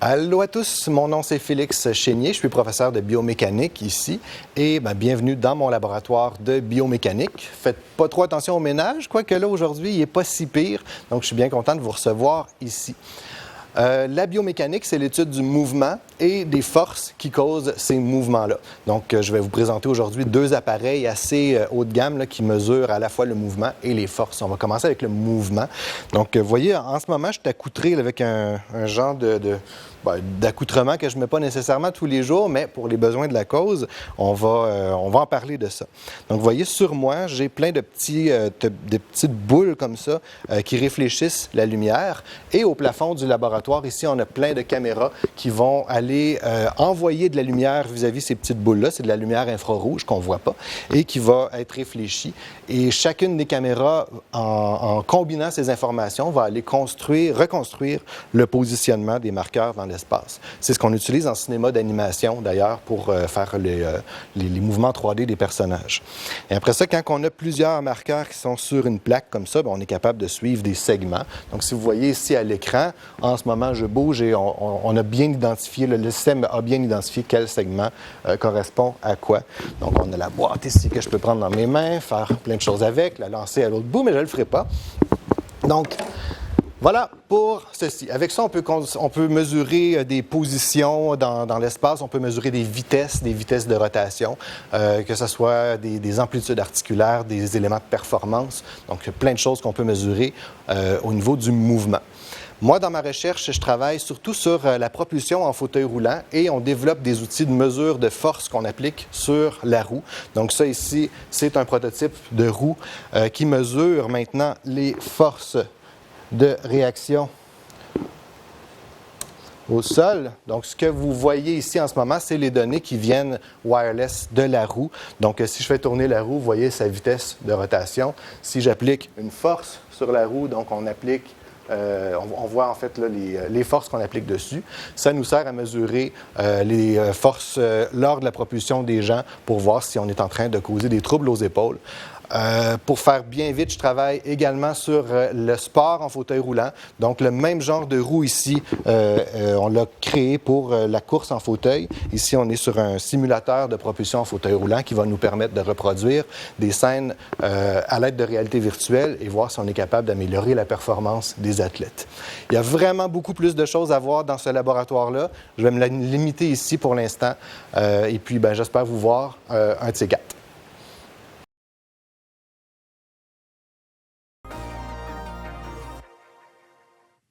Allô à tous, mon nom c'est Félix Chénier, je suis professeur de biomécanique ici et bienvenue dans mon laboratoire de biomécanique. Faites pas trop attention au ménage, quoique là aujourd'hui il n'est pas si pire, donc je suis bien content de vous recevoir ici. La biomécanique, c'est l'étude du mouvement et des forces qui causent ces mouvements-là. Donc, je vais vous présenter aujourd'hui deux appareils assez haut de gamme là, qui mesurent à la fois le mouvement et les forces. On va commencer avec le mouvement. Donc, vous voyez, en ce moment, je suis accoutré avec un genre d'accoutrement que je ne mets pas nécessairement tous les jours, mais pour les besoins de la cause, on va en parler de ça. Donc, vous voyez, sur moi, j'ai plein de petites boules comme ça qui réfléchissent la lumière. Et au plafond du laboratoire, ici, on a plein de caméras qui vont aller envoyer de la lumière vis-à-vis ces petites boules-là. C'est de la lumière infrarouge qu'on ne voit pas et qui va être réfléchie. Et chacune des caméras, en combinant ces informations, va aller reconstruire le positionnement des marqueurs dans l'espace. C'est ce qu'on utilise en cinéma d'animation, d'ailleurs, pour faire les mouvements 3D des personnages. Et après ça, quand on a plusieurs marqueurs qui sont sur une plaque comme ça, on est capable de suivre des segments. Donc, si vous voyez ici à l'écran, en ce moment, je bouge et on a bien identifié, le système a bien identifié quel segment correspond à quoi. Donc, on a la boîte ici que je peux prendre dans mes mains, faire plein de choses avec, la lancer à l'autre bout, mais je ne le ferai pas. Donc, voilà pour ceci. Avec ça, on peut mesurer des positions dans l'espace, on peut mesurer des vitesses de rotation, que ce soit des amplitudes articulaires, des éléments de performance. Donc, plein de choses qu'on peut mesurer au niveau du mouvement. Moi, dans ma recherche, je travaille surtout sur la propulsion en fauteuil roulant et on développe des outils de mesure de force qu'on applique sur la roue. Donc ça ici, c'est un prototype de roue qui mesure maintenant les forces de réaction au sol. Donc, ce que vous voyez ici en ce moment, c'est les données qui viennent wireless de la roue. Donc, si je fais tourner la roue, vous voyez sa vitesse de rotation. Si j'applique une force sur la roue, donc on applique on voit en fait là, les forces qu'on applique dessus. Ça nous sert à mesurer les forces lors de la propulsion des gens pour voir si on est en train de causer des troubles aux épaules. Pour faire bien vite, je travaille également sur le sport en fauteuil roulant. Donc, le même genre de roue ici, on l'a créé pour la course en fauteuil. Ici, on est sur un simulateur de propulsion en fauteuil roulant qui va nous permettre de reproduire des scènes à l'aide de réalité virtuelle et voir si on est capable d'améliorer la performance des athlètes. Il y a vraiment beaucoup plus de choses à voir dans ce laboratoire-là. Je vais me limiter ici pour l'instant. Et puis, j'espère vous voir un de ces quatre.